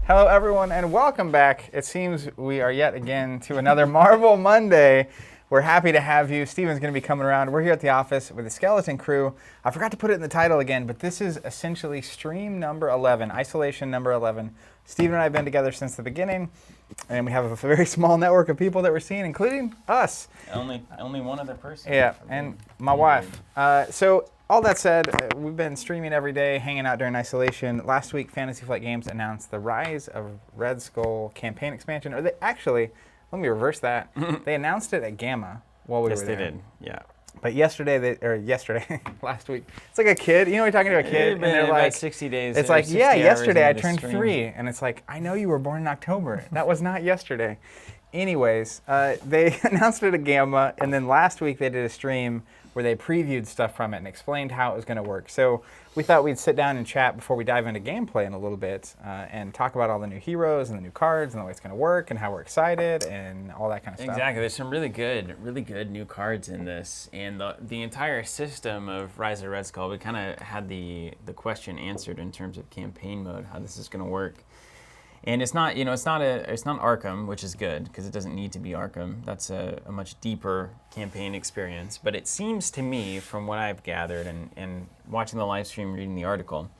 Hello, everyone, and welcome back. It seems we are yet again to another Marvel Monday. We're happy to have you. Steven's going to be coming around. We're here at the office with the Skeleton Crew. I forgot to put it in the title again, but this is essentially stream number 11, isolation number 11. Steven and I have been together since the beginning, and we have a very small network of people that we're seeing, including us. Only one other person. Yeah, and my wife. So all that said, we've been streaming every day, hanging out during isolation. Last week, Fantasy Flight Games announced the Rise of Red Skull campaign expansion. Or they actually, let me reverse that. They announced it at Gamma while we were there. Yes, they did. Yeah. But last week. It's like a kid. You know, you're talking to a kid, and they're like, 60 days. it's like, yeah, yesterday I turned 3, and it's like, I know you were born in October. That was not yesterday. Anyways, they announced it at Gamma, and then last week they did a stream where they previewed stuff from it and explained how it was going to work. So we thought we'd sit down and chat before we dive into gameplay in a little bit and talk about all the new heroes and the new cards and the way it's going to work and how we're excited and all that kind of stuff. Exactly. There's some really good new cards in this. And the entire system of Rise of Red Skull, we kind of had the question answered in terms of campaign mode, how this is going to work. And it's not Arkham, which is good because it doesn't need to be Arkham. That's a much deeper campaign experience. But it seems to me, from what I've gathered and watching the live stream, reading the article,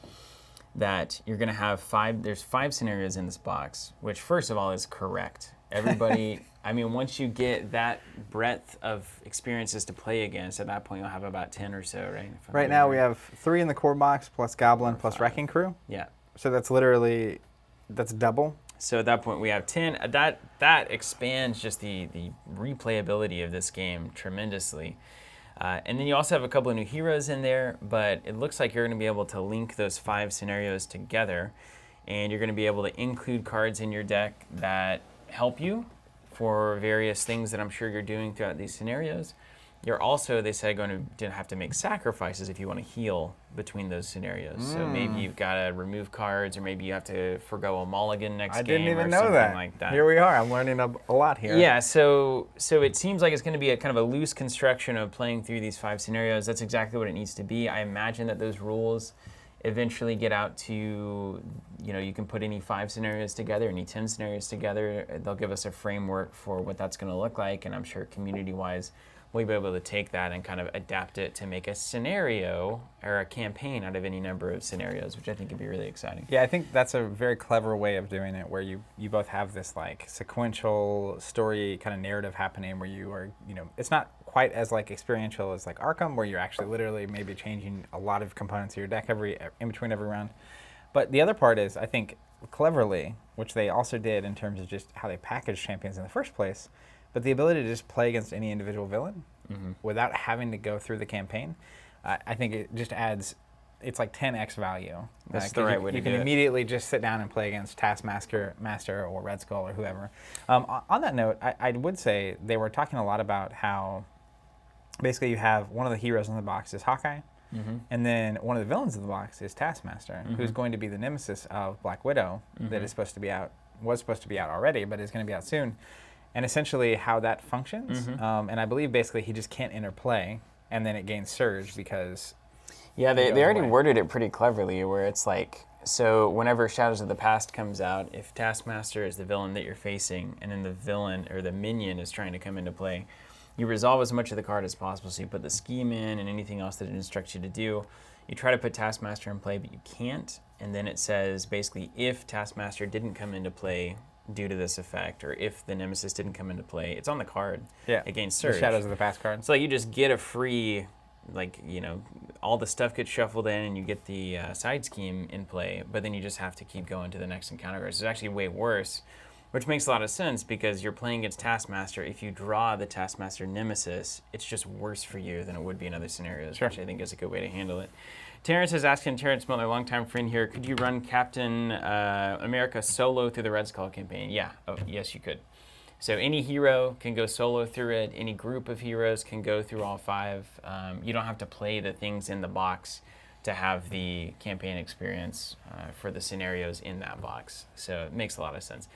that you're going to have there's 5 scenarios in this box, which first of all is correct. Everybody, I mean, once you get that breadth of experiences to play against, at that point you'll have about 10 or so, right? Right now we have 3 in the core box plus Goblin plus Wrecking Crew. Yeah. So that's literally... That's double. So at that point we have 10. That expands just the replayability of this game tremendously. And then you also have a couple of new heroes in there, but it looks like you're going to be able to link those 5 scenarios together, and you're going to be able to include cards in your deck that help you for various things that I'm sure you're doing throughout these scenarios. You're also, they said, going to have to make sacrifices if you want to heal between those scenarios. So maybe you've got to remove cards, or maybe you have to forgo a mulligan next game. I didn't even or know something that. Like that. Here we are. I'm learning a lot here. Yeah. So it seems like it's going to be a kind of a loose construction of playing through these 5 scenarios. That's exactly what it needs to be. I imagine that those rules eventually get out to, you can put any 5 scenarios together, any 10 scenarios together. They'll give us a framework for what that's going to look like, and I'm sure community-wise, we'll be able to take that and kind of adapt it to make a scenario or a campaign out of any number of scenarios, which I think would be really exciting. Yeah, I think that's a very clever way of doing it, where you both have this like sequential story kind of narrative happening where you are, it's not quite as like experiential as like Arkham, where you're actually literally maybe changing a lot of components of your deck in between every round. But the other part is, I think, cleverly, which they also did in terms of just how they packaged champions in the first place, but the ability to just play against any individual villain without having to go through the campaign, I think it just adds, it's like 10x value. That's the right way to do it. You can immediately just sit down and play against Taskmaster or Red Skull or whoever. On that note, I would say they were talking a lot about how basically you have one of the heroes in the box is Hawkeye, and then one of the villains in the box is Taskmaster, who's going to be the nemesis of Black Widow that is supposed to be out, was supposed to be out already, but is going to be out soon. And essentially how that functions, and I believe basically he just can't interplay, and then it gains surge because... Yeah, they already worded it pretty cleverly, where it's like, so whenever Shadows of the Past comes out, if Taskmaster is the villain that you're facing, and then the villain or the minion is trying to come into play, you resolve as much of the card as possible, so you put the scheme in and anything else that it instructs you to do. You try to put Taskmaster in play, but you can't, and then it says basically if Taskmaster didn't come into play due to this effect, or if the nemesis didn't come into play, it's on the card against surge. The Shadows of the Past card. So you just get a free, all the stuff gets shuffled in and you get the side scheme in play, but then you just have to keep going to the next encounter. It's actually way worse, which makes a lot of sense because you're playing against Taskmaster. If you draw the Taskmaster nemesis, it's just worse for you than it would be in other scenarios, which I think is a good way to handle it. Terrence is asking, Terrence Miller, longtime friend here, could you run Captain America solo through the Red Skull campaign? Yeah, yes you could. So any hero can go solo through it. Any group of heroes can go through all 5. You don't have to play the things in the box to have the campaign experience for the scenarios in that box. So it makes a lot of sense.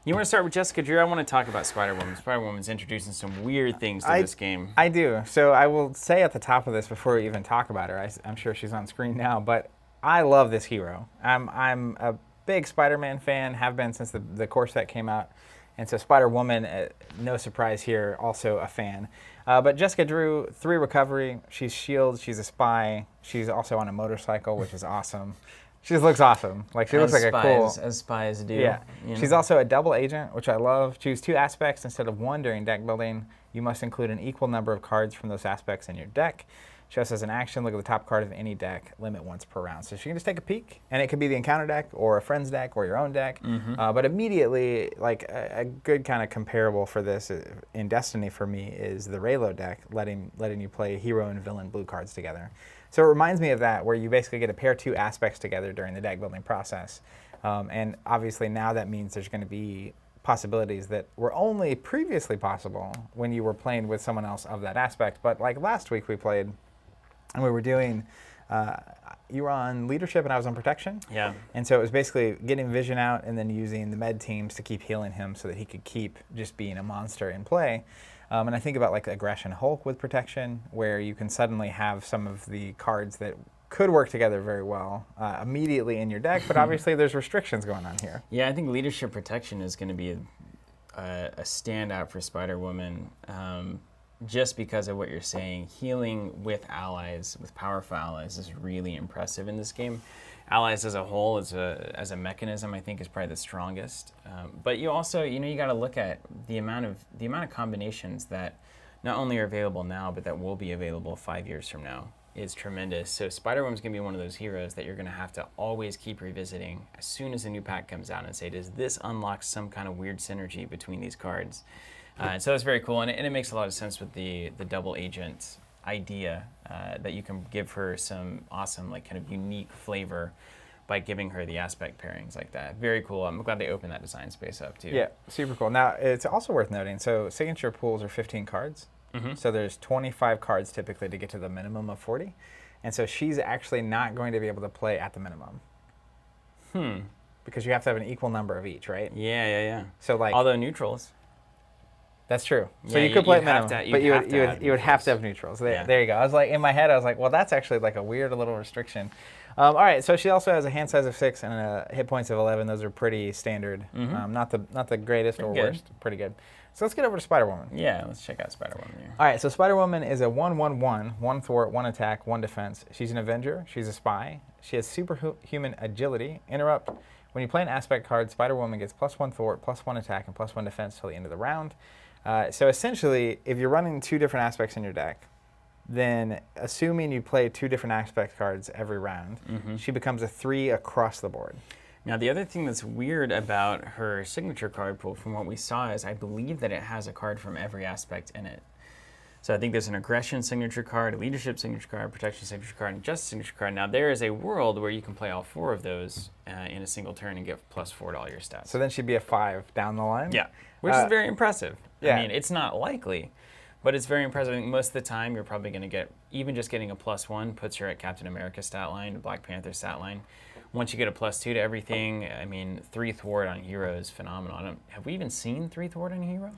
You want to start with Jessica Drew? I want to talk about Spider-Woman. Spider-Woman's introducing some weird things to this game. I do. So I will say at the top of this, before we even talk about her, I'm sure she's on screen now, but I love this hero. I'm a big Spider-Man fan, have been since the core set came out. And so Spider-Woman, no surprise here, also a fan. But Jessica Drew, 3 recovery. She's shield, she's a spy. She's also on a motorcycle, which is awesome. She just looks awesome. Like she looks like a cool. As spies do. Yeah. You know? She's also a double agent, which I love. Choose 2 aspects instead of 1 during deck building. You must include an equal number of cards from those aspects in your deck. She also has an action, look at the top card of any deck, limit once per round. So she can just take a peek, and it could be the encounter deck or a friend's deck or your own deck. But immediately, like a good kind of comparable for this in Destiny for me is the Raylo deck, letting you play hero and villain blue cards together. So it reminds me of that, where you basically get to pair 2 aspects together during the deck building process. And obviously now that means there's going to be possibilities that were only previously possible when you were playing with someone else of that aspect. But like last week we played, and we were doing, you were on leadership and I was on protection. Yeah. And so it was basically getting Vision out and then using the med teams to keep healing him so that he could keep just being a monster in play. And I think about like Aggression Hulk with protection, where you can suddenly have some of the cards that could work together very well immediately in your deck, but obviously there's restrictions going on here. Yeah, I think leadership protection is going to be a standout for Spider-Woman. Just because of what you're saying, healing with allies, with powerful allies, is really impressive in this game. Allies as a whole, as a mechanism, I think is probably the strongest. But you also, you got to look at the amount of combinations that not only are available now, but that will be available 5 years from now is tremendous. So Spider-Woman's gonna be one of those heroes that you're gonna have to always keep revisiting as soon as a new pack comes out and say, does this unlock some kind of weird synergy between these cards? So that's very cool, and it makes a lot of sense with the double agent idea that you can give her some awesome, like kind of unique flavor by giving her the aspect pairings like that. Very cool. I'm glad they opened that design space up too. Yeah, super cool. Now, it's also worth noting, so signature pools are 15 cards. So there's 25 cards typically to get to the minimum of 40. And so she's actually not going to be able to play at the minimum. Because you have to have an equal number of each, right? Yeah. So like, although neutrals. That's true. So Yeah, you could play at you'd have minimum, to- but you'd you would have to have have neutrals. Yeah. There you go. I was like, in my head, I was like, well, that's actually like a weird little restriction. All right, so she also has a hand size of 6 and a hit points of 11. Those are pretty standard. Not the greatest or Pretty good. worst. Pretty good. So let's get over to Spider-Woman. Yeah, let's check out Spider-Woman here. All right, so Spider-Woman is a 1/1/1, 1 thwart, 1 attack, 1 defense. She's an Avenger. She's a spy. She has superhuman agility. Interrupt. When you play an aspect card, Spider-Woman gets +1 thwart, +1 attack, and +1 defense till the end of the round. So essentially, if you're running 2 different aspects in your deck, then assuming you play 2 different aspect cards every round, she becomes a 3 across the board. Now, the other thing that's weird about her signature card pool from what we saw is I believe that it has a card from every aspect in it. So I think there's an aggression signature card, a leadership signature card, protection signature card, and justice signature card. Now, there is a world where you can play all 4 of those in a single turn and get +4 to all your stats. So then she'd be a 5 down the line? Yeah, which is very impressive. Yeah. I mean, it's not likely, but it's very impressive. I think most of the time you're probably going to get, even just getting a +1 puts her at Captain America stat line, Black Panther stat line. Once you get a +2 to everything, I mean, 3 thwart on hero is phenomenal. Have we even seen 3 thwart on a hero?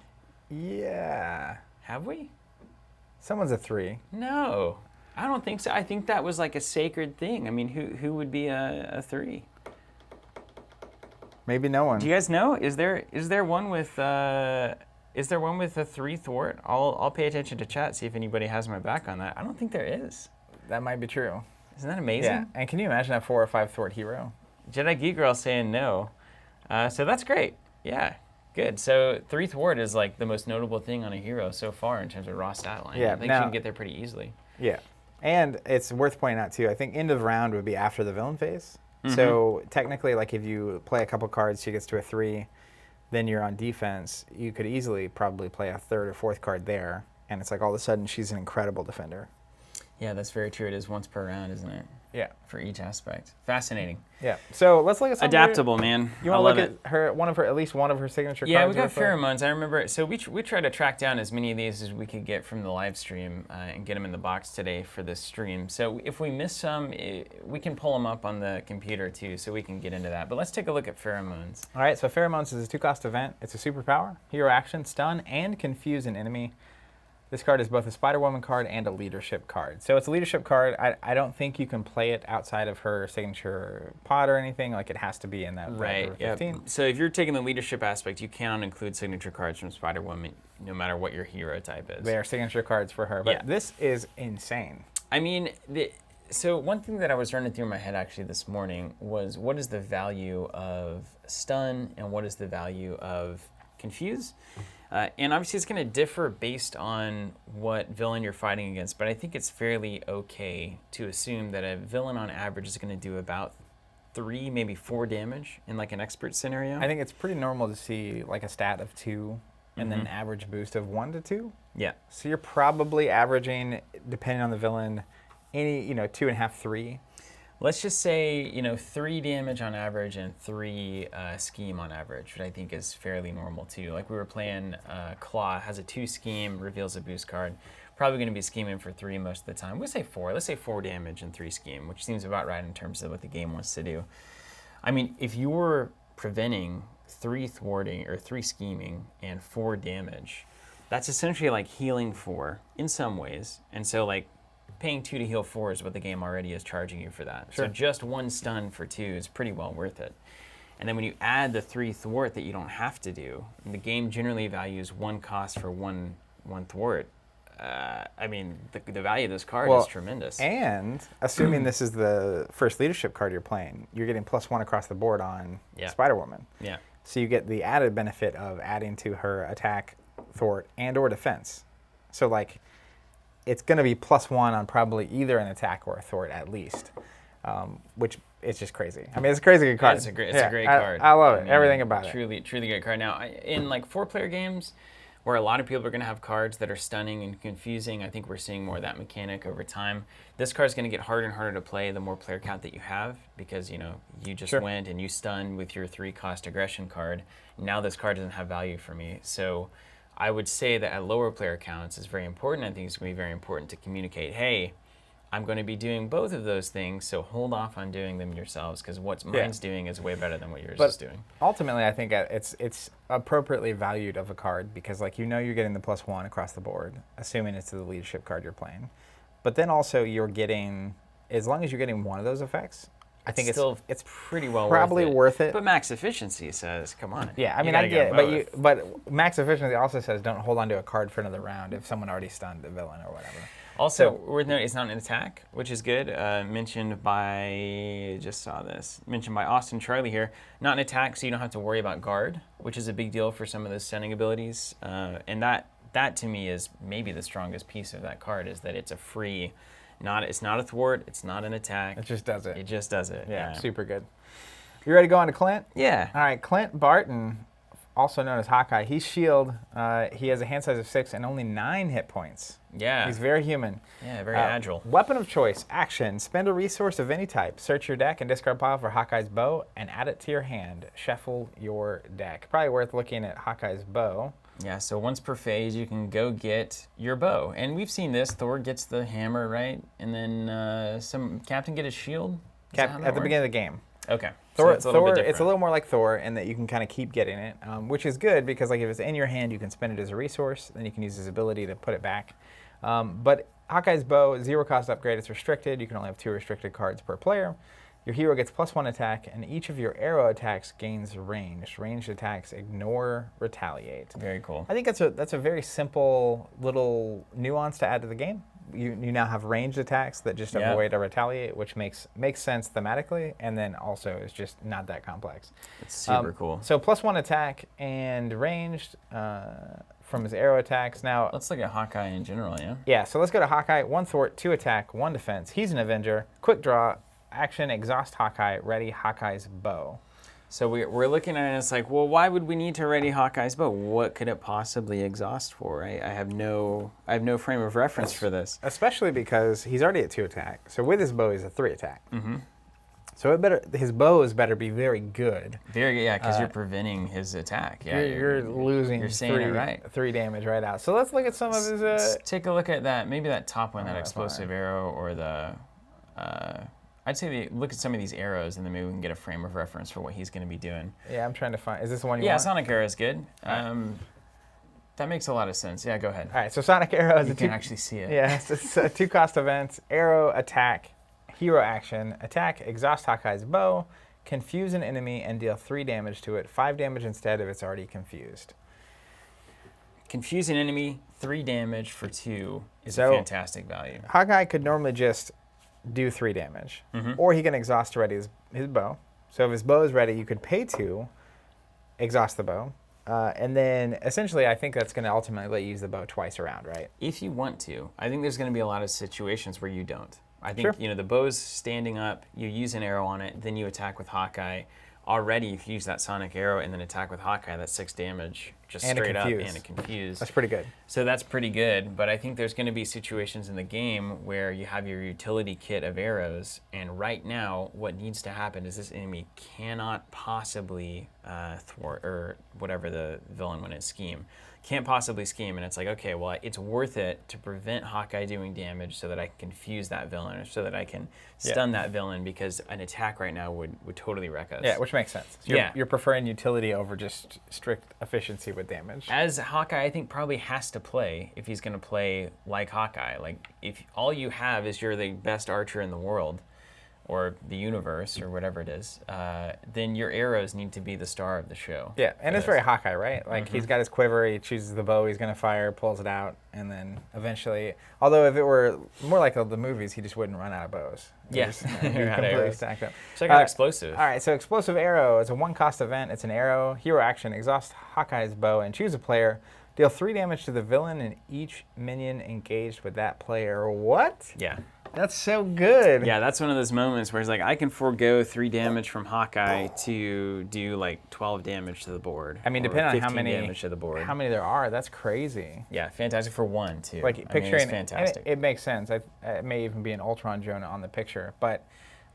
Yeah. Have we? Someone's a 3. No, I don't think so. I think that was like a sacred thing. I mean, who would be a 3? Maybe no one. Do you guys know? Is there one with a 3 thwart? I'll pay attention to chat, see if anybody has my back on that. I don't think there is. That might be true. Isn't that amazing? Yeah. And can you imagine a 4 or 5 thwart hero? Jedi Geek Girl saying no. So that's great. Yeah, good. So 3 thwart is like the most notable thing on a hero so far in terms of raw stat line. Yeah, I think now- she can get there pretty easily. Yeah. And it's worth pointing out, too, I think end of round would be after the villain phase. So technically, like if you play a couple cards, she gets to a 3, then you're on defense. You could easily probably play a 3rd or 4th card there. And it's like all of a sudden she's an incredible defender. Yeah, that's very true. It is once per round, isn't it? Yeah. For each aspect. Fascinating. Yeah. So let's look at some Adaptable, man. You I want love to it. look at at least one of her signature Yeah, cards? we got real quick? pheromones. I remember. So we tried to track down as many of these as we could get from the live stream and get them in the box today for this stream. So if we miss some, we can pull them up on the computer too, so we can get into that. But let's take a look at pheromones. All right, so Pheromones is a 2-cost event. It's a superpower, hero action, stun, and confuse an enemy. This card is both a Spider-Woman card and a leadership card. So it's a leadership card. I don't think you can play it outside of her signature pod or anything. Like, it has to be in that Right. 15. Yep. So if you're taking the leadership aspect, you cannot include signature cards from Spider-Woman, no matter what your hero type is. They are signature cards for her. But Yeah. this is insane. I mean, so one thing that I was running through my head actually this morning was, what is the value of stun and what is the value of confuse? And obviously it's going to differ based on what villain you're fighting against, but I think it's fairly okay to assume that a villain on average is going to do about 3, maybe 4 damage in like an expert scenario. I think it's pretty normal to see like a stat of 2 and then an average boost of 1 to 2. Yeah. So you're probably averaging, depending on the villain, any 2.5, 3. Let's just say 3 damage on average and 3 scheme on average, which I think is fairly normal too. Like we were playing, Claw has a 2 scheme, reveals a boost card. Probably going to be scheming for 3 most of the time. We'll say 4. Let's say 4 damage and 3 scheme, which seems about right in terms of what the game wants to do. I mean, if you were preventing 3 thwarting or 3 scheming and 4 damage, that's essentially like healing 4 in some ways. And so like paying 2 to heal 4 is what the game already is charging you for that. Sure. So just 1 stun for 2 is pretty well worth it. And then when you add the 3 thwart that you don't have to do, the game generally values 1 cost for one thwart. I mean, the value of this card is tremendous. And assuming this is the first leadership card you're playing, you're getting +1 across the board on Spider-Woman. Yeah. So you get the added benefit of adding to her attack, thwart, and or defense. So like, it's going to be +1 on probably either an attack or a thwart at least, which is just crazy. I mean, it's a crazy good card. It's a great card. I love it. Everything about it. Truly great card. Now, in like 4-player games, where a lot of people are going to have cards that are stunning and confusing, I think we're seeing more of that mechanic over time. This card's going to get harder and harder to play the more player count that you have, because you just went and you stunned with your 3-cost aggression card. Now this card doesn't have value for me. So I would say that at lower player counts is very important. I think it's going to be very important to communicate, hey, I'm going to be doing both of those things, so hold off on doing them yourselves, because what mine's doing is way better than what yours is doing. Ultimately, I think it's appropriately valued of a card, because like you're getting the +1 across the board, assuming it's the leadership card you're playing. But then also you're getting, as long as you're getting one of those effects, I think it's pretty well probably worth it. But max efficiency says, come on. Yeah, I mean, I get it, but max efficiency also says don't hold on to a card for another round if someone already stunned the villain or whatever. Also, worth noting, it's not an attack, which is good. Mentioned by Austin Charlie here. Not an attack, so you don't have to worry about guard, which is a big deal for some of those stunning abilities. And that to me is maybe the strongest piece of that card, is that it's a free. It's not a thwart. It's not an attack. It just does it. It just does it. Yeah, super good. You ready to go on to Clint? Yeah. All right, Clint Barton, also known as Hawkeye. He's shield. He has a hand size of 6 and only 9 hit points. Yeah. He's very human. Yeah, very agile. Weapon of choice, action. Spend a resource of any type. Search your deck and discard pile for Hawkeye's bow and add it to your hand. Shuffle your deck. Probably worth looking at Hawkeye's bow. Yeah, so once per phase, you can go get your bow. And we've seen this. Thor gets the hammer, right? And then some Captain get his shield? At the beginning of the game. Okay. Thor, so it's a little bit different. It's a little more like Thor in that you can kind of keep getting it, which is good because like if it's in your hand, you can spend it as a resource. Then you can use his ability to put it back. But Hawkeye's bow, 0 cost upgrade. It's restricted. You can only have 2 restricted cards per player. Your hero gets +1 attack, and each of your arrow attacks gains range. Ranged attacks ignore, retaliate. Very cool. I think that's a very simple little nuance to add to the game. You now have ranged attacks that just avoid or retaliate, which makes sense thematically, and then also is just not that complex. It's super cool. So +1 attack and ranged from his arrow attacks. Now let's look at Hawkeye in general, yeah? Yeah, so let's go to Hawkeye. 1 thwart, 2 attack, 1 defense. He's an Avenger. Quick draw, action, exhaust Hawkeye, ready Hawkeye's bow. So we're looking at it and it's like, well, why would we need to ready Hawkeye's bow? What could it possibly exhaust for? I have no frame of reference for this. Especially because he's already at 2 attack. So with his bow, he's a 3 attack. Mm-hmm. So his bows better be very good. Very good, yeah, because you're preventing his attack. Yeah, you're losing you're saying it right. 3 damage right out. So let's look at some of his. Let's take a look at that. Maybe that top one, that explosive arrow, or the. I'd say look at some of these arrows, and then maybe we can get a frame of reference for what he's going to be doing. Yeah, I'm trying to find. Is this the one you want? Yeah, Sonic arrow is good. That makes a lot of sense. Yeah, go ahead. All right, so Sonic Arrow is You a can actually see it. Yeah, it's a 2-cost event. Arrow, attack, hero action, attack, exhaust Hawkeye's bow, confuse an enemy, and deal 3 damage to it. 5 damage instead if it's already confused. Confuse an enemy, 3 damage for 2 is a So- fantastic value. Hawkeye could normally just do 3 damage, or he can exhaust ready his bow. So if his bow is ready, you could pay 2, exhaust the bow, and then essentially I think that's going to ultimately let you use the bow twice around, right? If you want to, I think there's going to be a lot of situations where you don't. I think, Sure. you know, the bow's standing up, you use an arrow on it, then you attack with Hawkeye. Already, if you use that Sonic Arrow and then attack with Hawkeye, that's 6 damage, just And a straight up, confuse. and a confuse. That's pretty good. So that's pretty good, but I think there's going to be situations in the game where you have your utility kit of arrows, and right now, what needs to happen is this enemy cannot possibly thwart, or whatever the villain when it's scheme, can't possibly scheme, and it's like, okay, well, it's worth it to prevent Hawkeye doing damage so that I can confuse that villain, or so that I can stun that villain, because an attack right now would totally wreck us. Yeah, which makes sense. So you're preferring utility over just strict efficiency with damage. As Hawkeye, I think, probably has to play if he's going to play like Hawkeye. Like, if all you have is you're the best archer in the world, or the universe, or whatever it is, then your arrows need to be the star of the show. Yeah, and it's very Hawkeye, right? Like, he's got his quiver, he chooses the bow he's going to fire, pulls it out, and then eventually, although if it were more like the movies, he just wouldn't run out of bows. He'd Yeah. just, he'd Run out of completely arrows. stack them. Check out Explosive. All right, so Explosive Arrow is a 1-cost event. It's an arrow, hero action, exhaust Hawkeye's bow, and choose a player. Deal 3 damage to the villain and each minion engaged with that player. What? Yeah. That's so good. Yeah, that's one of those moments where it's like, I can forego 3 damage from Hawkeye to do like 12 damage to the board. I mean, or depending on how 15 many damage to the board. how many there are, that's crazy. Yeah, fantastic for 1 too. Like I mean, picturing, it's fantastic. It makes sense. It may even be an Ultron drone on the picture, but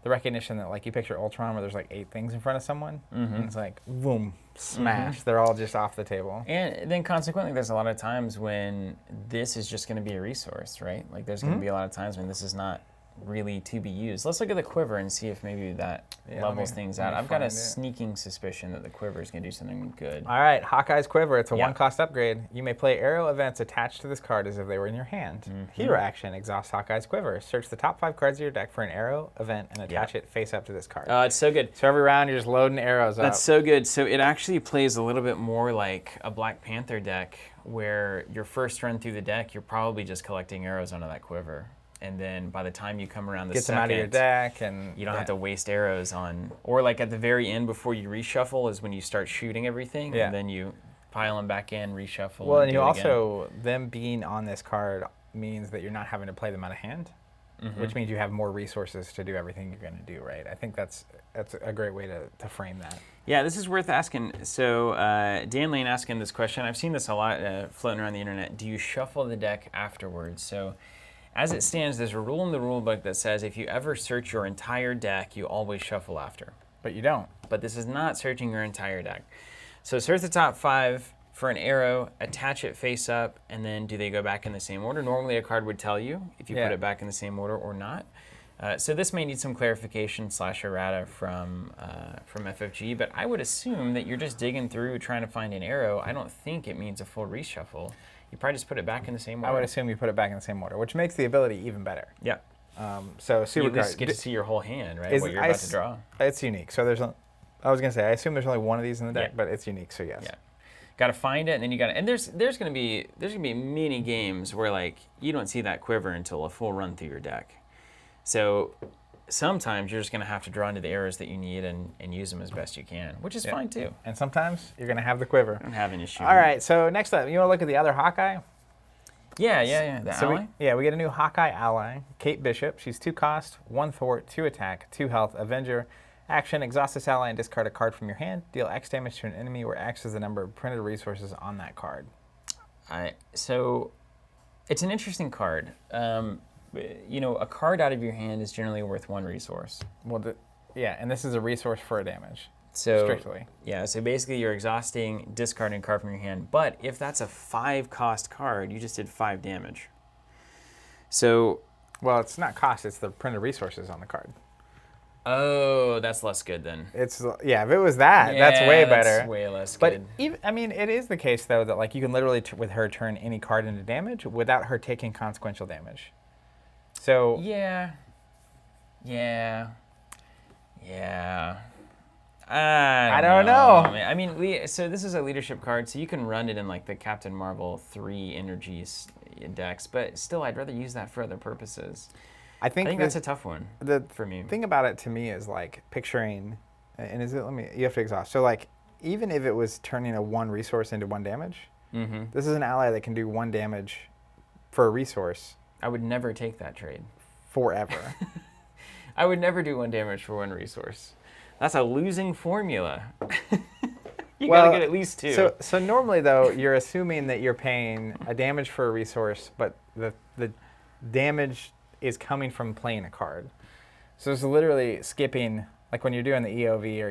the recognition that, like, you picture Ultron where there's like 8 things in front of someone, and it's like boom, smash. They're all just off the table. And then consequently, there's a lot of times when this is just going to be a resource, right? Like, there's going to be a lot of times when this is not really to be used. Let's look at the quiver and see if maybe that levels things out. I've got a sneaking suspicion that the quiver is going to do something good. All right, Hawkeye's Quiver. It's a 1-cost upgrade. You may play arrow events attached to this card as if they were in your hand. Hero action, exhaust Hawkeye's Quiver. Search the top 5 cards of your deck for an arrow event and attach it face up to this card. It's so good. So every round you're just loading arrows up. That's so good. So it actually plays a little bit more like a Black Panther deck, where your first run through the deck, you're probably just collecting arrows onto that quiver. And then by the time you come around the Get second, them out of your deck, and you don't have to waste arrows on, or like at the very end before you reshuffle is when you start shooting everything, and then you pile them back in, reshuffle. Well, and do you it again. also, them being on this card means that you're not having to play them out of hand, which means you have more resources to do everything you're going to do, right? I think that's a great way to frame that. Yeah, this is worth asking. So Dan Lane asking this question. I've seen this a lot floating around the internet. Do you shuffle the deck afterwards? So as it stands, there's a rule in the rule book that says if you ever search your entire deck, you always shuffle after. But you don't. But this is not searching your entire deck. So search the top 5 for an arrow, attach it face up, and then do they go back in the same order? Normally a card would tell you if you put it back in the same order or not. So this may need some clarification / errata from FFG, but I would assume that you're just digging through trying to find an arrow. I don't think it means a full reshuffle. You probably just put it back in the same order. I would assume you put it back in the same order, which makes the ability even better. Yeah. So super You at least card. get to see your whole hand, right? What you're about to draw. It's unique. So I was gonna say, I assume there's only one of these in the deck, but it's unique. So yes. Yeah. Got to find it, and then you got to. And there's gonna be many games where like you don't see that quiver until a full run through your deck. So sometimes you're just gonna have to draw into the arrows that you need and use them as best you can, which is fine too. And sometimes you're gonna have the quiver. I don't have an issue. All right. So next up, you want to look at the other Hawkeye? Yeah. The ally. We get a new Hawkeye ally, Kate Bishop. She's 2-cost, 1 thwart, 2 attack, 2 health, Avenger. Action, exhaust this ally and discard a card from your hand. Deal X damage to an enemy where X is the number of printed resources on that card. So it's an interesting card. A card out of your hand is generally worth 1 resource. Well, and this is a resource for a damage. So strictly. Yeah, so basically you're exhausting, discarding a card from your hand. But if that's a 5-cost card, you just did 5 damage. So Well, it's not cost, it's the printed resources on the card. Oh, that's less good then. It's yeah. If it was that, that's way better. That's way less But good. even, I mean, it is the case though that like you can literally with her turn any card into damage without her taking consequential damage. So Yeah. I don't know. Man. I mean, so this is a leadership card, so you can run it in like the Captain Marvel 3 energies decks, but still, I'd rather use that for other purposes. I think that's a tough one for me. The thing about it to me is like picturing, and is it? You have to exhaust. So like, even if it was turning a 1 resource into 1 damage, this is an ally that can do 1 damage for a resource. I would never take that trade. Forever. I would never do 1 damage for 1 resource. That's a losing formula. You gotta get at least 2. So normally though, you're assuming that you're paying a damage for a resource, but the damage is coming from playing a card. So it's literally skipping, like when you're doing the EOV or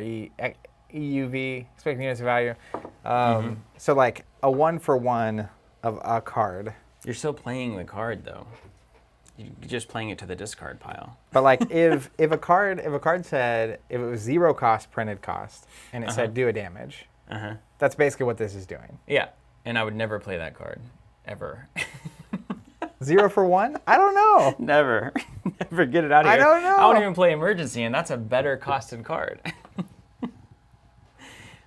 EUV, expecting units of value. So like a 1-for-1 of a card. You're still playing the card though. You're just playing it to the discard pile. But like if a card said, if it was 0 cost printed cost and it said do a damage, that's basically what this is doing. Yeah, and I would never play that card, ever. 0 for 1? I don't know. Never. Never get it out of here. I don't know. I won't even play Emergency, and that's a better costed card.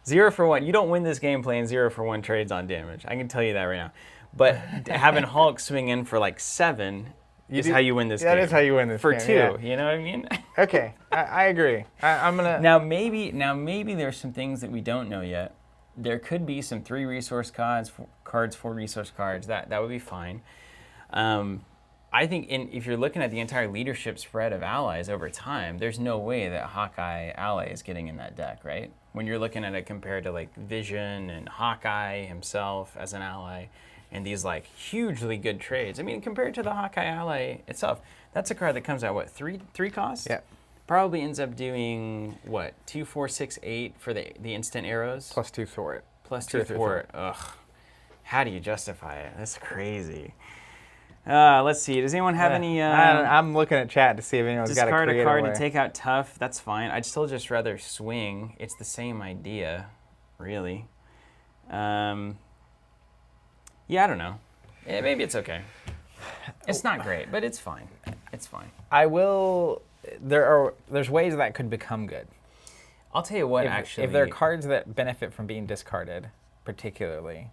0 for 1. You don't win this game playing 0 for 1 trades on damage. I can tell you that right now. But having Hulk swing in for like 7 is how you win this game. That is how you win this game. For 2, yeah. You know what I mean? Okay, I agree. I'm gonna... Now maybe there's some things that we don't know yet. There could be some 3 resource cards, 4 resource cards. That would be fine. I think if you're looking at the entire leadership spread of allies over time, there's no way that Hawkeye ally is getting in that deck, right? When you're looking at it compared to like Vision and Hawkeye himself as an ally, and these like hugely good trades. I mean, compared to the Hawkeye ally itself, that's a card that comes out, what, 3 costs? Yeah. Probably ends up doing, what, 2, 4, 6, 8 for the instant arrows? Plus 2 for it. Plus 2 for it. Ugh. How do you justify it? That's crazy. Let's see. Does anyone have any... I'm looking at chat to see if anyone's got a creative way. Discard a card to take out tough. That's fine. I'd still just rather swing. It's the same idea, really. Yeah, I don't know. Yeah, maybe it's okay. It's not great, but it's fine. It's fine. There's ways that could become good. I'll tell you what, if there are cards that benefit from being discarded, particularly,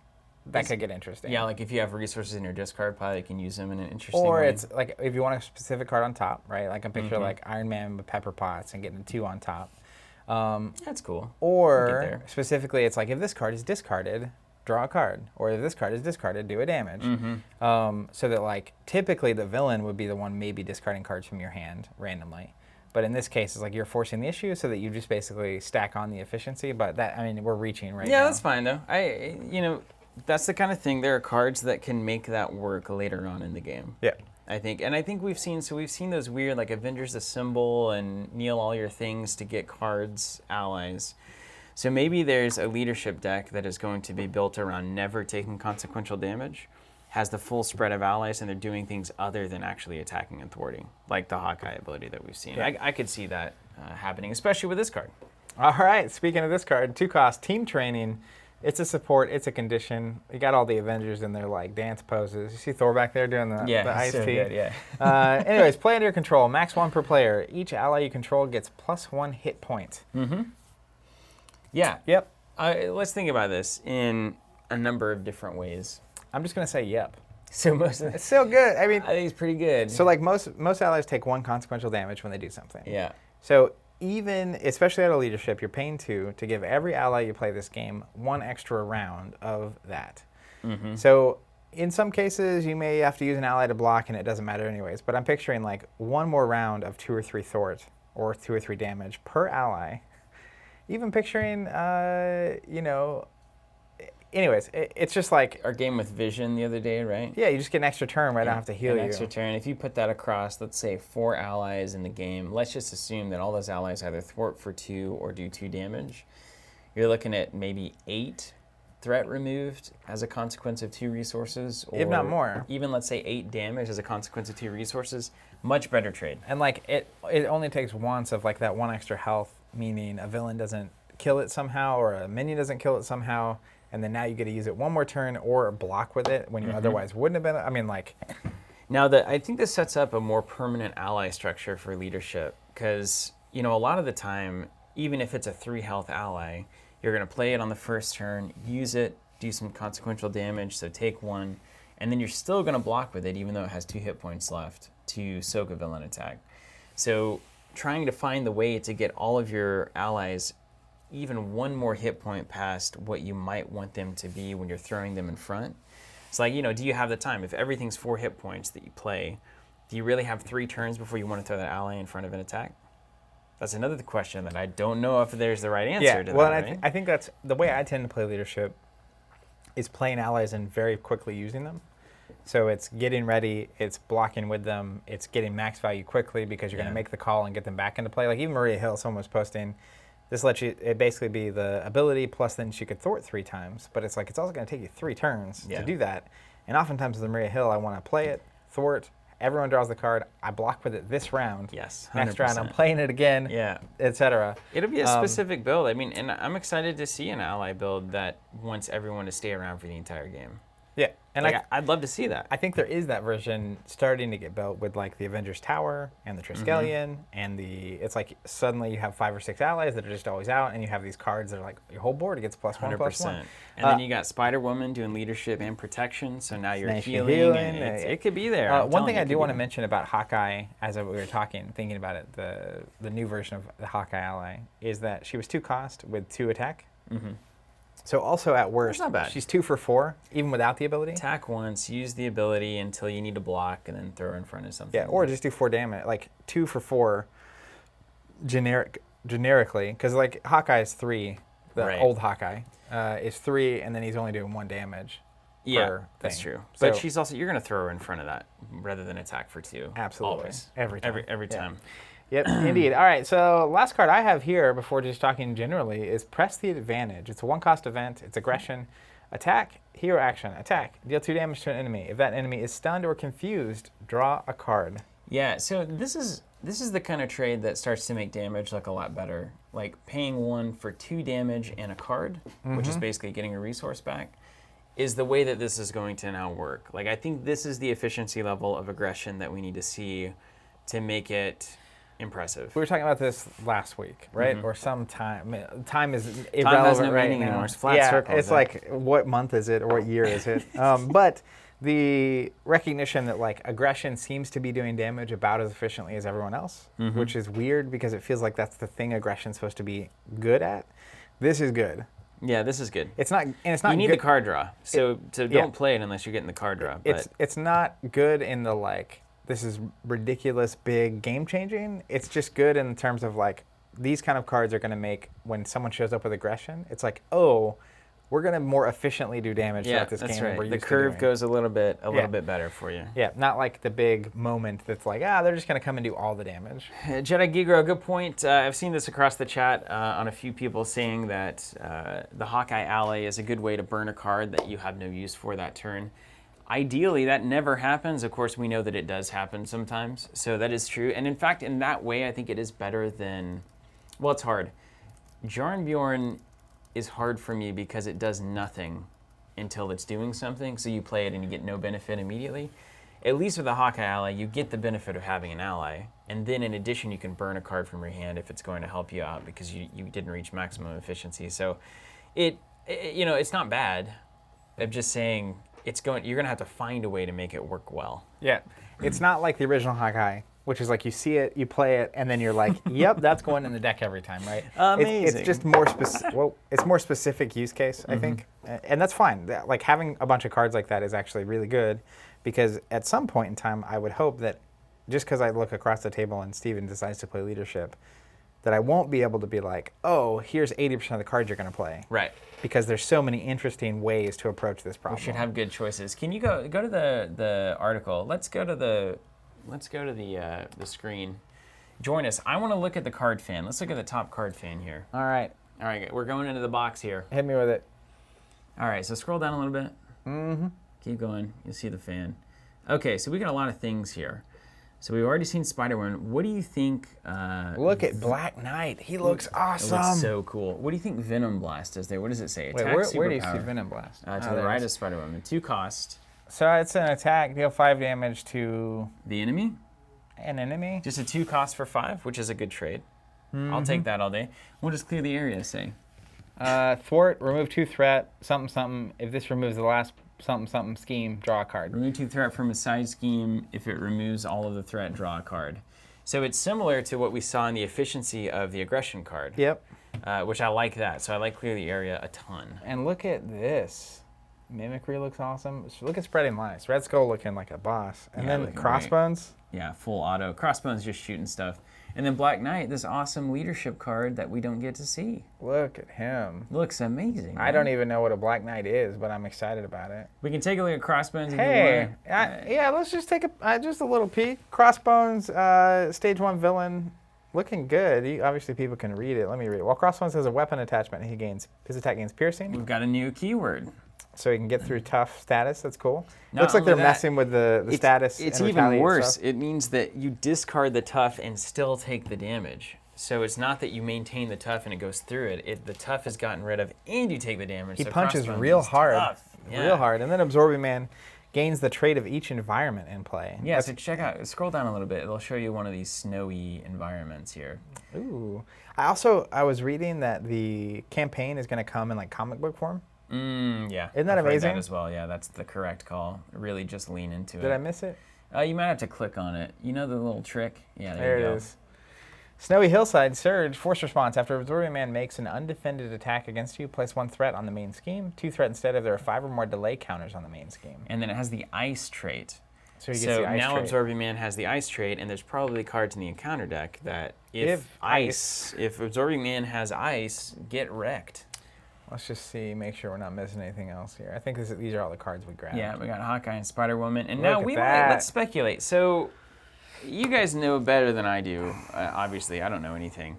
that could get interesting. Yeah, like if you have resources in your discard pile, you can use them in an interesting way. Or it's like if you want a specific card on top, right? Like a picture like Iron Man with Pepper Potts and getting 2 on top. That's cool. Or specifically, it's like if this card is discarded, draw a card. Or if this card is discarded, do a damage. So that like typically the villain would be the one maybe discarding cards from your hand randomly. But in this case, it's like you're forcing the issue so that you just basically stack on the efficiency. But that, I mean, we're reaching right now. Yeah, that's fine though. That's the kind of thing. There are cards that can make that work later on in the game. Yeah. I think we've seen those weird like Avengers Assemble and kneel all your things to get cards, allies. So maybe there's a leadership deck that is going to be built around never taking consequential damage, has the full spread of allies, and they're doing things other than actually attacking and thwarting, like the Hawkeye ability that we've seen. Yeah. I could see that happening, especially with this card. All right, speaking of this card, 2 cost, Team Training. It's a support, it's a condition. You got all the Avengers in their like dance poses. You see Thor back there doing the ice tea? Good, yeah. Anyways, play under your control, max 1 per player. Each ally you control gets +1 hit point. Yeah. Yep. Let's think about this in a number of different ways. I'm just gonna say yep. So it's still good. I mean, I think it's pretty good. So like most allies take 1 consequential damage when they do something. Yeah. So even, especially out of leadership, you're paying 2 to give every ally you play this game 1 extra round of that. So in some cases, you may have to use an ally to block, and it doesn't matter anyways. But I'm picturing like 1 more round of 2 or 3 thwart, or 2 or 3 damage per ally. Even picturing, anyways, it's just like... Our game with Vision the other day, right? Yeah, you just get an extra turn where I don't have to heal you. An extra turn. If you put that across, let's say 4 allies in the game, let's just assume that all those allies either thwart for 2 or do 2 damage. You're looking at maybe 8 threat removed as a consequence of 2 resources, or if not more. even let's say 8 damage as a consequence of 2 resources, much better trade. And like it only takes once of like that 1 extra health, meaning a villain doesn't kill it somehow or a minion doesn't kill it somehow, and then now you get to use it 1 more turn or block with it when you otherwise wouldn't have been. I mean, like. Now, I think this sets up a more permanent ally structure for leadership because, you know, a lot of the time, even if it's a 3 health ally, you're going to play it on the first turn, use it, do some consequential damage, so take 1, and then you're still going to block with it even though it has 2 hit points left to soak a villain attack. So trying to find the way to get all of your allies even 1 more hit point past what you might want them to be when you're throwing them in front. It's like, you know, do you have the time? If everything's 4 hit points that you play, do you really have 3 turns before you want to throw that ally in front of an attack? That's another question that I don't know if there's the right answer to. Well, that, and I think that's the way I tend to play leadership is playing allies and very quickly using them. So it's getting ready, it's blocking with them, it's getting max value quickly because you're going to make the call and get them back into play. Like even Maria Hill, someone was posting, this lets you, it basically be the ability plus then she could thwart 3 times, but it's like it's also going to take you 3 turns to do that. And oftentimes with the Maria Hill, I want to play it, thwart, everyone draws the card, I block with it this round. Yes, 100%. Next round I'm playing it again, etc. It'll be a specific build. I mean, and I'm excited to see an ally build that wants everyone to stay around for the entire game. Yeah, and like, I'd love to see that. I think there is that version starting to get built with like the Avengers Tower and the Triskelion and it's like suddenly you have 5 or 6 allies that are just always out and you have these cards that are like your whole board gets +1, 100%. And then you got Spider-Woman doing leadership and protection, so now you're healing and it could be there. One thing I do want to mention about Hawkeye, as we were talking, thinking about it, the new version of the Hawkeye ally is that she was 2 cost with 2 attack. So also at worst, not bad. She's 2 for 4, even without the ability. Attack once, use the ability until you need to block, and then throw her in front of something. Yeah, or just do 4 damage, like 2 for 4, generically, because like Hawkeye is 3, the old Hawkeye is 3, and then he's only doing 1 damage. Yeah, that's true. So, but she's also, you're going to throw her in front of that rather than attack for 2. Absolutely, always, every time. Every time. Yep, indeed. All right, so last card I have here before just talking generally is Press the Advantage. It's a 1-cost event. It's aggression. Attack, hero action. Attack, deal 2 damage to an enemy. If that enemy is stunned or confused, draw a card. Yeah, so this is the kind of trade that starts to make damage look a lot better. Like paying 1 for 2 damage and a card, which is basically getting a resource back, is the way that this is going to now work. Like I think this is the efficiency level of aggression that we need to see to make it impressive. We were talking about this last week, right? Or sometime. Time is irrelevant Time has no right meaning now. anymore. It's flat circles. It's like what month is it or what year is it? But the recognition that like aggression seems to be doing damage about as efficiently as everyone else, which is weird because it feels like that's the thing aggression's supposed to be good at. This is good. Yeah, this is good. It's not, and it's not. You need good. the card draw, so don't play it unless you're getting the card draw. But It's not good in the like. This is ridiculous, big, game-changing. It's just good in terms of like these kind of cards are going to make when someone shows up with aggression. It's like, oh, we're going to more efficiently do damage throughout this game. Right. We're The used to curve doing. goes a little bit better for you. Yeah, not like the big moment that's like, they're just going to come and do all the damage. Jedi Gigro, good point. I've seen this across the chat on a few people saying that the Hawkeye ally is a good way to burn a card that you have no use for that turn. Ideally, that never happens. Of course, we know that it does happen sometimes, so that is true. And in fact, in that way, I think it is better than, well, it's hard. Jarnbjorn is hard for me because it does nothing until it's doing something, so you play it and you get no benefit immediately. At least with a Hawkeye ally, you get the benefit of having an ally, and then in addition, you can burn a card from your hand if it's going to help you out because you didn't reach maximum efficiency. So it's not bad. I'm just saying, you're going to have to find a way to make it work well. Yeah. It's not like the original Hawkeye, which is like you see it, you play it, and then you're like, yep, that's going in the deck every time, right? Amazing. It's just more specific. Well, it's more specific use case, I think, and that's fine. Like having a bunch of cards like that is actually really good, because at some point in time, I would hope that just because I look across the table and Steven decides to play leadership, that I won't be able to be like, oh, here's 80% of the cards you're going to play. Right. Because there's so many interesting ways to approach this problem. We should have good choices. Can you go to the article? Let's go to the screen. Join us. I want to look at the card fan. Let's look at the top card fan here. All right. All right, we're going into the box here. Hit me with it. All right, so scroll down a little bit. Mm-hmm. Keep going. You'll see the fan. Okay, so we got a lot of things here. So we've already seen Spider-Woman. What do you think? Look at Black Knight. He looks It awesome. looks so cool. What do you think Venom Blast is there? What does it say? Wait, Attack, where do you see superpower. Venom Blast? To the right of Spider-Woman. 2 cost. So it's an attack, deal 5 damage to The enemy? an enemy. Just a 2 cost for 5, which is a good trade. I'll take that all day. We'll just clear the area, say. Thwart, remove 2 threat, something, something. If this removes the last something, something scheme, draw a card. Remove 2 threat from a side scheme. If it removes all of the threat, draw a card. So it's similar to what we saw in the efficiency of the aggression card. Yep. Which I like that. So I like clear the area a ton. And look at this. Mimicry looks awesome. Look at Spreading Lies. Red Skull looking like a boss. And Yeah, then looking Crossbones. Yeah, full auto. Crossbones just shooting stuff. And then Black Knight, this awesome leadership card that we don't get to see. Look at him. Looks amazing. I don't even know what a Black Knight is, but I'm excited about it. We can take a look at Crossbones if Hey, you want. yeah, let's just take just a little peek. Crossbones, stage 1 villain, looking good. Obviously, people can read it. Let me read it. While Crossbones has a weapon attachment, his attack gains piercing, We've got a new keyword. so he can get through tough status. That's cool. Not Looks like only they're that, messing with the status. It's and even retaliate worse. stuff. It means that you discard the tough and still take the damage. So it's not that you maintain the tough and it goes through it. The tough is gotten rid of and you take the damage. He So punches Crossbones real is hard, tough. Yeah. real hard, and then Absorbing Man gains the trait of each environment in play. Yeah, so check out, scroll down a little bit. It'll show you one of these snowy environments here. Ooh. I was reading that the campaign is going to come in like comic book form. Yeah. Isn't that I've read amazing? that as well. Yeah, that's the correct call. Really just lean into it. Did I miss it? You might have to click on it. You know the little trick? Yeah, There you it go. is. Snowy Hillside Surge, force response. After Absorbing Man makes an undefended attack against you, place 1 threat on the main scheme. 2 threat instead if there are 5 or more delay counters on the main scheme. And then it has the ice trait. So he gets So the ice now trait. Absorbing Man has the ice trait, and there's probably cards in the encounter deck that if Absorbing Man has ice, get wrecked. Let's just see, make sure we're not missing anything else here. I think these are all the cards we grabbed. Yeah, we got Hawkeye and Spider-Woman. And Look now at let's speculate. So you guys know better than I do. Obviously, I don't know anything.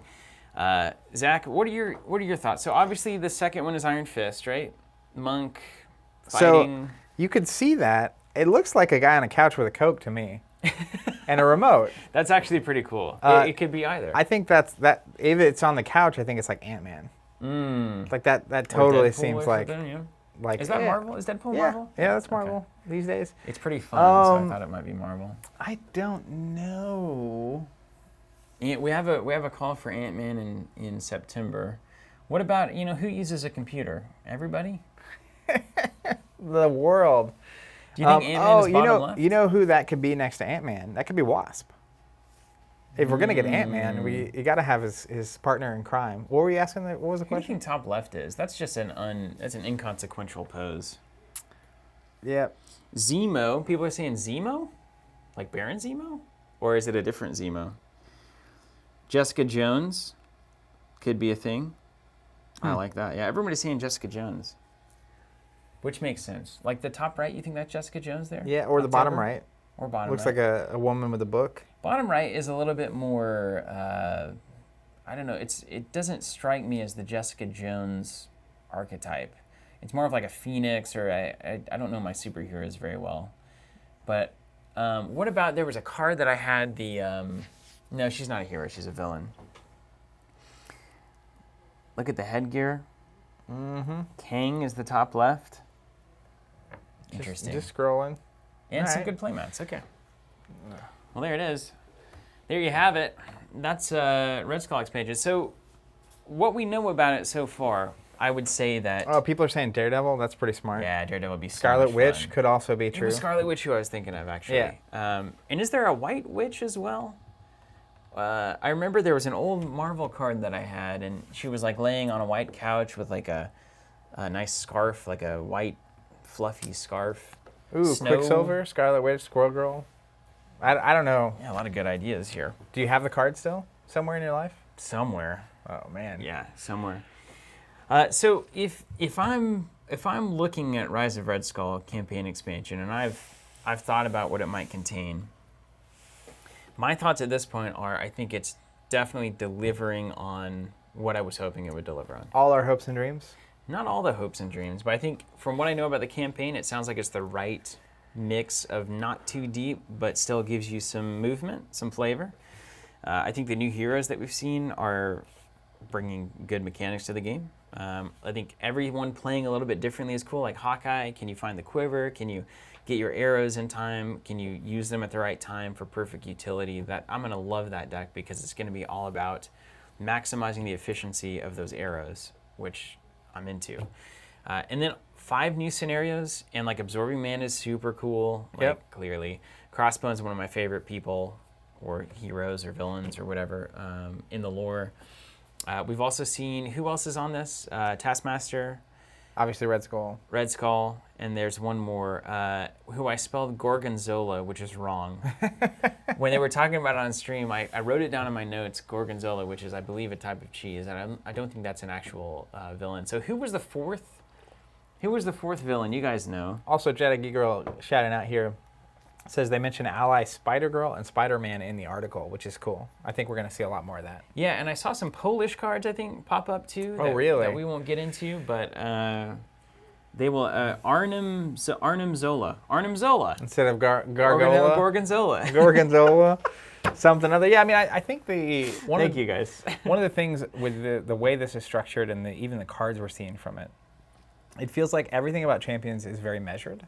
Zach, what are your thoughts? So obviously the second one is Iron Fist, right? Monk fighting. So you could see that. It looks like a guy on a couch with a Coke to me. And a remote. That's actually pretty cool. It could be either. I think that if it's on the couch, I think it's like Ant-Man. Like that Or totally Deadpool seems or like something, yeah. like Is that yeah. Marvel? Is Deadpool Yeah. Marvel? Yeah, that's Marvel these days. It's pretty fun, so I Um, thought it might be Marvel. I don't know. We have a call for Ant-Man in September. What about, who uses a computer? Everybody? The world. Do you think Ant-Man is bottom left? You know who that could be next to Ant-Man? That could be Wasp. If we're gonna get Ant-Man, you got to have his partner in crime. What were you asking? What was the Who do you question? think top left is? That's just that's an inconsequential pose. Yep. Zemo, people are saying Zemo? Like Baron Zemo? Or is it a different Zemo? Jessica Jones could be a thing. I like that. Yeah, everybody's saying Jessica Jones. Which makes sense. Like the top right, you think that's Jessica Jones there? Yeah, or the bottom right. Or bottom Looks right. like a woman with a book. Bottom right is a little bit more, I don't know, it doesn't strike me as the Jessica Jones archetype. It's more of like a phoenix, or I don't know my superheroes very well. But what about, there was a card that I had, no, she's not a hero, she's a villain. Look at the headgear. Kang is the top left. Interesting. Just scrolling. And some Alright. good playmats. Okay. Well, there it is. There you have it. That's Red Skull X pages. So, what we know about it so far, I would say that. Oh, people are saying Daredevil. That's pretty smart. Yeah, Daredevil would be so Scarlet much Witch fun. could also be It true. was Scarlet Witch who I was thinking of, actually. Yeah. And is there a White Witch as well? I remember there was an old Marvel card that I had, and she was like laying on a white couch with like a nice scarf, like a white fluffy scarf. Ooh, Snow. Quicksilver, Scarlet Witch, Squirrel Girl. I don't know. Yeah, a lot of good ideas here. Do you have the card still somewhere in your life? Somewhere. Oh man. Yeah, somewhere. So if I'm looking at Rise of Red Skull campaign expansion, and I've thought about what it might contain. My thoughts at this point are, I think it's definitely delivering on what I was hoping it would deliver on. All our hopes and dreams. Not all the hopes and dreams, but I think from what I know about the campaign, it sounds like it's the right mix of not too deep, but still gives you some movement, some flavor. I think the new heroes that we've seen are bringing good mechanics to the game. I think everyone playing a little bit differently is cool. Like Hawkeye, can you find the quiver? Can you get your arrows in time? Can you use them at the right time for perfect utility? That I'm going to love that deck because it's going to be all about maximizing the efficiency of those arrows, which I'm into. And then 5 new scenarios, and like absorbing mana is super cool. Like, clearly, Crossbone's one of my favorite people, or heroes, or villains, or whatever in the lore. We've also seen, who else is on this? Taskmaster. Obviously Red Skull. Red Skull, and there's one more, who I spelled Gorgonzola, which is wrong. When they were talking about it on stream, I wrote it down in my notes, Gorgonzola, which is, I believe, a type of cheese, and I don't think that's an actual villain. So who was the fourth? Who was the fourth villain? You guys know. Also, Jedi Girl shouting out here says they mentioned ally Spider-Girl and Spider-Man in the article, which is cool. I think we're going to see a lot more of that. Yeah, and I saw some Polish cards, I think, pop up too. Oh, really? That we won't get into, but they will, Arnim Zola. Arnim Zola. Instead of Gargola. Gorgonzola. Gorgonzola. Something other. Yeah, I mean, I think Thank you, guys. one of the things with the way this is structured and even the cards we're seeing from it, it feels like everything about Champions is very measured,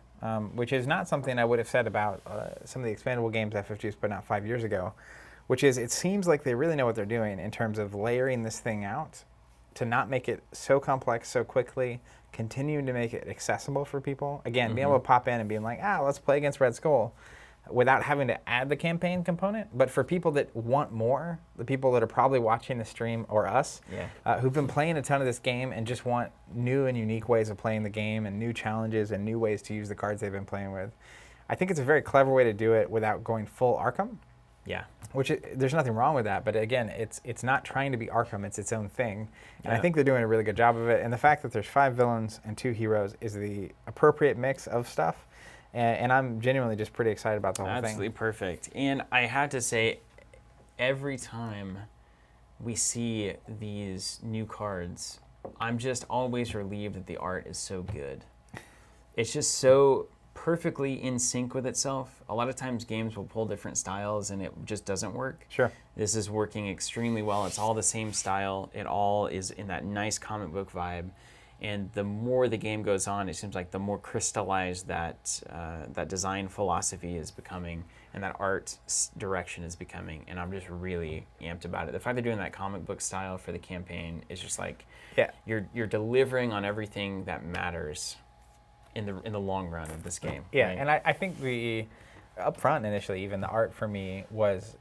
which is not something I would have said about some of the expandable games FFG was putting out 5 years ago, which is it seems like they really know what they're doing in terms of layering this thing out to not make it so complex so quickly, continuing to make it accessible for people. Again, being able to pop in and being like, let's play against Red Skull, without having to add the campaign component. But for people that want more, the people that are probably watching the stream or us, who've been playing a ton of this game and just want new and unique ways of playing the game and new challenges and new ways to use the cards they've been playing with, I think it's a very clever way to do it without going full Arkham. Yeah. Which there's nothing wrong with that, but again, it's not trying to be Arkham, it's its own thing. And I think they're doing a really good job of it. And the fact that there's 5 villains and 2 heroes is the appropriate mix of stuff. And I'm genuinely just pretty excited about the whole thing. Absolutely perfect. And I have to say, every time we see these new cards, I'm just always relieved that the art is so good. It's just so perfectly in sync with itself. A lot of times games will pull different styles and it just doesn't work. Sure. This is working extremely well. It's all the same style. It all is in that nice comic book vibe. And the more the game goes on, it seems like the more crystallized that design philosophy is becoming and that art direction is becoming. And I'm just really amped about it. The fact they're doing that comic book style for the campaign is just like, you're delivering on everything that matters in the long run of this game. Yeah, right? and I think the up front initially, even the art for me was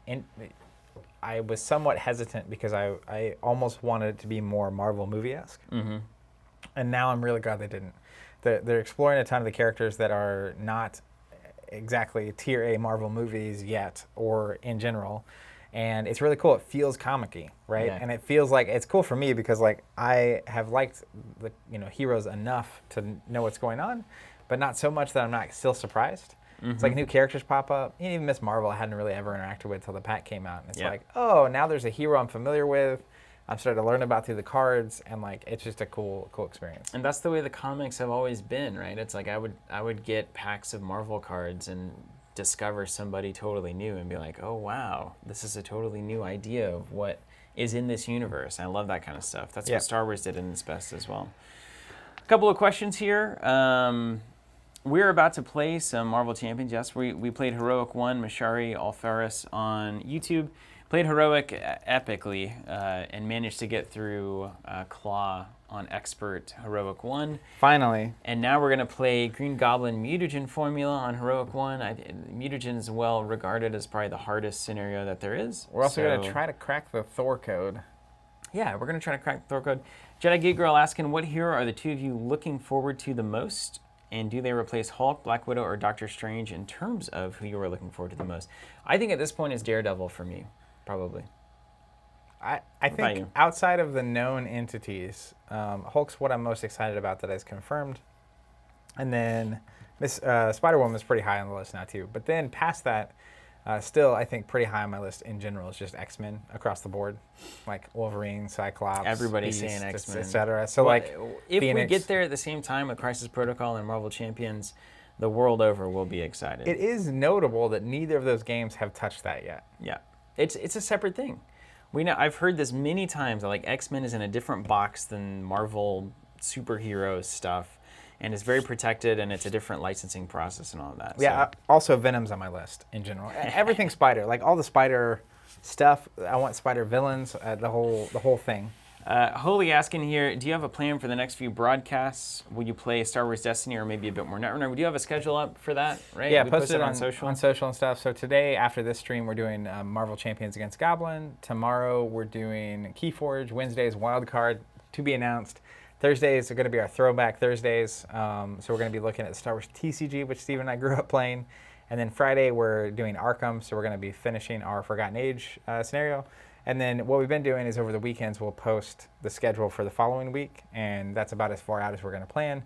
I was somewhat hesitant because I almost wanted it to be more Marvel movie-esque. Mm-hmm. And now I'm really glad they didn't. They're exploring a ton of the characters that are not exactly tier A Marvel movies yet, or in general. And it's really cool. It feels comic-y, right? Yeah. And it feels like it's cool for me because like I have liked the heroes enough to know what's going on, but not so much that I'm not still surprised. Mm-hmm. It's like new characters pop up. Even Miss Marvel I hadn't really ever interacted with till the pack came out. And it's like, oh, now there's a hero I'm familiar with. I'm starting to learn about through the cards, and like it's just a cool experience. And that's the way the comics have always been, right? It's like I would get packs of Marvel cards and discover somebody totally new and be like, oh wow, this is a totally new idea of what is in this universe. And I love that kind of stuff. That's what Star Wars did in its best as well. A couple of questions here. We're about to play some Marvel Champions. Yes, we played Heroic 1, Mashari Alfaris on YouTube. Played Heroic epically and managed to get through Claw on Expert Heroic 1. Finally. And now we're going to play Green Goblin Mutagen Formula on Heroic 1. Mutagen is well regarded as probably the hardest scenario that there is. We're also going to try to crack the Thor code. Yeah, we're going to try to crack the Thor code. Jedi Geek Girl asking, what hero are the two of you looking forward to the most? And do they replace Hulk, Black Widow, or Doctor Strange in terms of who you are looking forward to the most? I think at this point it's Daredevil for me. Probably. I think outside of the known entities, Hulk's what I'm most excited about that is confirmed. And then Miss Spider-Woman is pretty high on the list now too. But then past that, Still, I think pretty high on my list in general is just X-Men across the board, like Wolverine, Cyclops, Everybody's Beast, saying X-Men, etc. So well, like, if Phoenix, we get there at the same time with Crisis Protocol and Marvel Champions, the world over will be excited. it is notable that neither of those games have touched that yet. Yeah, it's a separate thing. We know I've heard this many times that like X-Men is in a different box than Marvel superhero stuff, and it's very protected, and it's a different licensing process and all of that. Yeah. Also, Venom's on my list in general. Everything Spider, like all the Spider stuff. I want Spider villains. The whole thing. Holy asking here, do you have a plan for the next few broadcasts? Will you play Star Wars Destiny or maybe a bit more? Do you have a schedule up for that? Right? Yeah, we posted on social. On social and stuff. So today, after this stream, we're doing Marvel Champions against Goblin. Tomorrow, we're doing Keyforge. Wednesdays, Wild Card to be announced. Thursdays are going to be our throwback Thursdays. So we're going to be looking at Star Wars TCG, which Steve and I grew up playing. And then Friday, we're doing Arkham. So we're going to be finishing our Forgotten Age scenario. And then what we've been doing is over the weekends, we'll post the schedule for the following week. And that's about as far out as we're going to plan,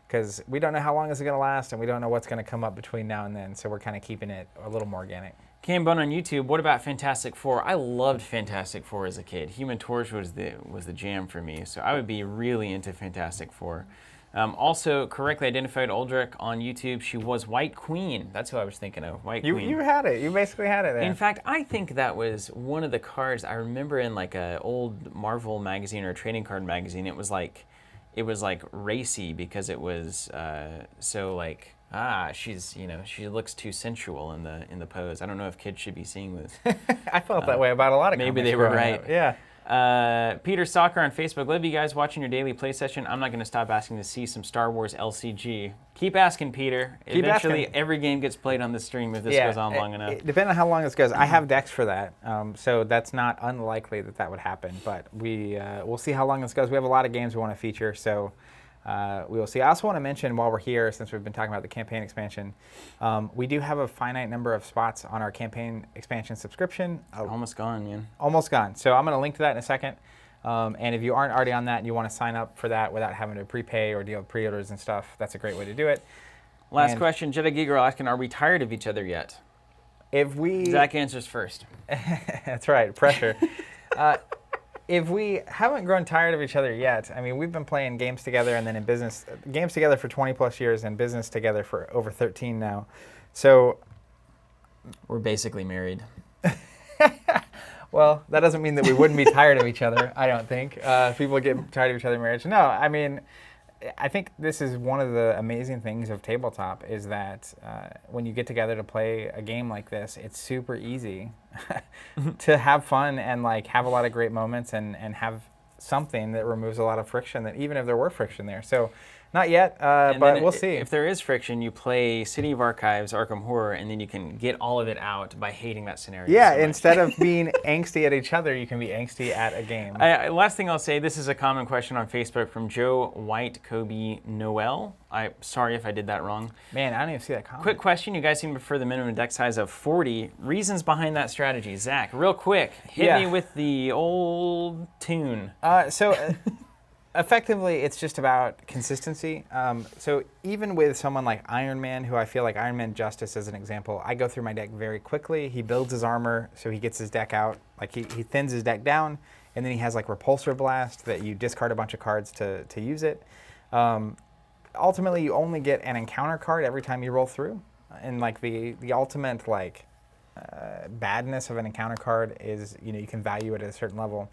because we don't know how long this is going to last, and we don't know what's going to come up between now and then. So we're kind of keeping it a little more organic. Cam Bone on YouTube, what about Fantastic Four? I loved Fantastic Four as a kid. Human Torch was the jam for me, so I would be really into Fantastic Four. Also, correctly identified Aldrich on YouTube. She was White Queen. That's who I was thinking of, White Queen. You had it. You basically had it there. In fact, I think that was one of the cards I remember in like a old Marvel magazine or a trading card magazine. It was like racy because it was so like, she looks too sensual in the pose. I don't know if kids should be seeing this. I felt that way about a lot of maybe comics they were growing right. up. Yeah. Peter Soccer on Facebook. Love you guys watching your daily play session. I'm not going to stop asking to see some Star Wars LCG. Keep asking, Peter. Keep Eventually, asking. every game gets played on the stream if this goes on long enough. Depending on how long this goes, I have decks for that, so that's not unlikely that would happen. But we'll see how long this goes. We have a lot of games we want to feature, so we will see. I also want to mention while we're here, since we've been talking about the campaign expansion, we do have a finite number of spots on our campaign expansion subscription. Almost gone, man. Almost gone. So I'm going to link to that in a second. And if you aren't already on that and you want to sign up for that without having to prepay or deal with pre-orders and stuff, that's a great way to do it. Last question, Jedi Giga asking, are we tired of each other yet? If we... Zach answers first. That's right, pressure. If we haven't grown tired of each other yet, I mean, we've been playing games together and then in business, games together for 20 plus years and business together for over 13 now. So... We're basically married. Well, that doesn't mean that we wouldn't be tired of each other, I don't think. People get tired of each other in marriage. No, I mean, I think this is one of the amazing things of tabletop is that when you get together to play a game like this, it's super easy to have fun and like have a lot of great moments and have something that removes a lot of friction, that even if there were friction there. So not yet, but we'll see. If there is friction, you play City of Archives, Arkham Horror, and then you can get all of it out by hating that scenario. Yeah, so much. instead of being angsty at each other, you can be angsty at a game. Last thing I'll say, this is a common question on Facebook from Joe White Kobe Noel. Sorry if I did that wrong. Man, I don't even see that comment. Quick question, you guys seem to prefer the minimum deck size of 40. Reasons behind that strategy. Zach, real quick, hit me with the old tune. Effectively, it's just about consistency. So even with someone like Iron Man, who I feel like Iron Man Justice as an example, I go through my deck very quickly. He builds his armor, so he gets his deck out. Like he thins his deck down, and then he has like Repulsor Blast that you discard a bunch of cards to use it. Ultimately, you only get an encounter card every time you roll through. And like the ultimate like badness of an encounter card is, you can value it at a certain level.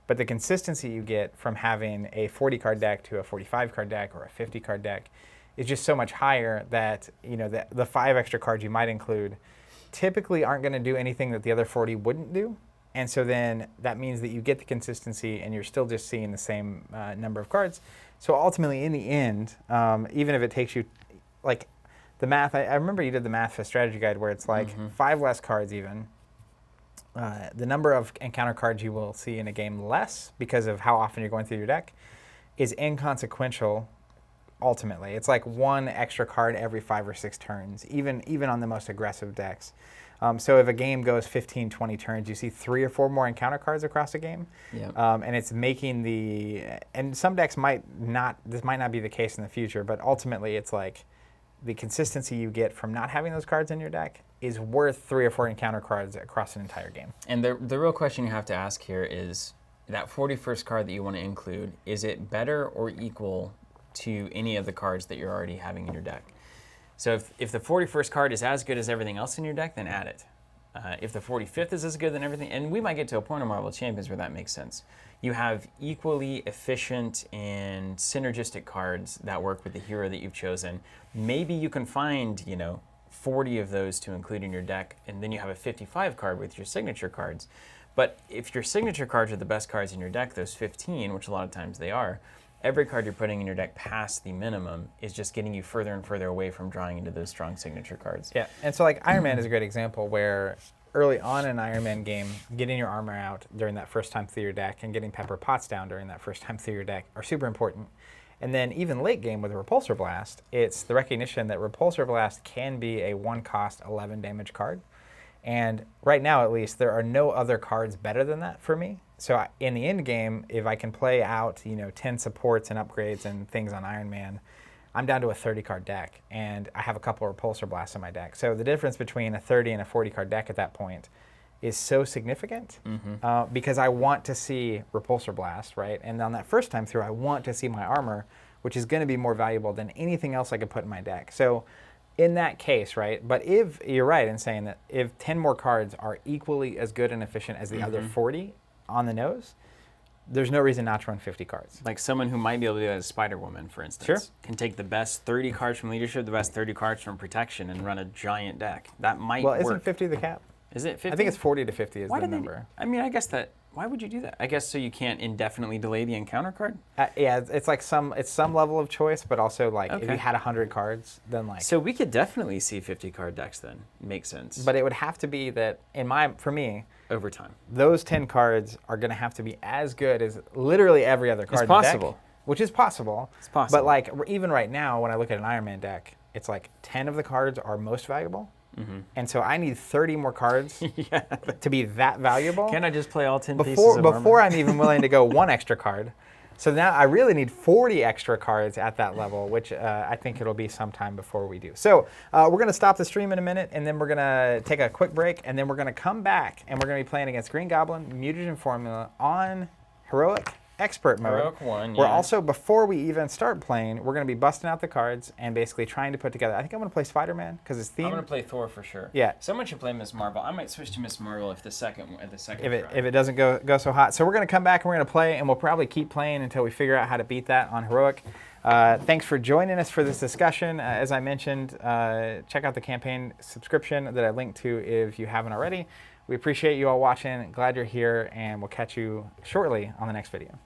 But the consistency you get from having a 40-card deck to a 45-card deck or a 50-card deck is just so much higher that the 5 extra cards you might include typically aren't going to do anything that the other 40 wouldn't do. And so then that means that you get the consistency and you're still just seeing the same number of cards. So ultimately, in the end, even if it takes you, like the math, I remember you did the math for Strategy Guide where it's like 5 less cards even. The number of encounter cards you will see in a game less because of how often you're going through your deck is inconsequential ultimately. It's like 1 extra card every 5 or 6 turns, even on the most aggressive decks. So if a game goes 15, 20 turns, you see 3 or 4 more encounter cards across a game. Yep. And it's making and some decks this might not be the case in the future, but ultimately it's like the consistency you get from not having those cards in your deck is worth 3 or 4 encounter cards across an entire game. And the real question you have to ask here is, that 41st card that you want to include, is it better or equal to any of the cards that you're already having in your deck? So if the 41st card is as good as everything else in your deck, then add it. If the 45th is as good as everything, and we might get to a point in Marvel Champions where that makes sense. You have equally efficient and synergistic cards that work with the hero that you've chosen. Maybe you can find, 40 of those to include in your deck, and then you have a 55 card with your signature cards. But if your signature cards are the best cards in your deck, those 15, which a lot of times they are, every card you're putting in your deck past the minimum is just getting you further and further away from drawing into those strong signature cards. Yeah, and so like Iron Man is a great example where early on in an Iron Man game, getting your armor out during that first time through your deck and getting Pepper Potts down during that first time through your deck are super important. And then even late game with a Repulsor Blast, it's the recognition that Repulsor Blast can be a 1-cost 11 damage card. And right now, at least, there are no other cards better than that for me. So in the end game, if I can play out, 10 supports and upgrades and things on Iron Man, I'm down to a 30-card deck, and I have a couple of Repulsor Blasts in my deck. So the difference between a 30 and a 40-card deck at that point is so significant because I want to see Repulsor Blast, right? And on that first time through, I want to see my armor, which is going to be more valuable than anything else I could put in my deck. So in that case, right? But if you're right in saying that if 10 more cards are equally as good and efficient as the other 40 on the nose, there's no reason not to run 50 cards. Like someone who might be able to do that as Spider-Woman, for instance, can take the best 30 cards from leadership, the best 30 cards from protection, and run a giant deck. That might work. Well, isn't 50 the cap? Is it 50? I think it's 40 to 50 is the number. I guess that. Why would you do that? I guess so you can't indefinitely delay the encounter card? Yeah, it's like some level of choice, but also like if you had 100 cards, then like. So we could definitely see 50 card decks then. Makes sense. But it would have to be that for me, over time, those 10 cards are going to have to be as good as literally every other card. It's possible. In the deck, which is possible. It's possible. But like even right now, when I look at an Iron Man deck, it's like 10 of the cards are most valuable. And so I need 30 more cards to be that valuable. Can't I just play all 10 pieces of before armor? I'm even willing to go 1 extra card? So now I really need 40 extra cards at that level, which I think it'll be sometime before we do. So we're going to stop the stream in a minute, and then we're going to take a quick break, and then we're going to come back, and we're going to be playing against Green Goblin, Mutagen Formula on Heroic Expert mode. Heroic 1, We're also, before we even start playing, we're going to be busting out the cards and basically trying to put together. I think I'm going to play Spider-Man because it's themed. I'm going to play Thor for sure. Yeah. Someone should play Miss Marvel. I might switch to Miss Marvel if the second try. If it doesn't go so hot. So we're going to come back and we're going to play, and we'll probably keep playing until we figure out how to beat that on Heroic. Thanks for joining us for this discussion. As I mentioned, check out the campaign subscription that I linked to if you haven't already. We appreciate you all watching. Glad you're here, and we'll catch you shortly on the next video.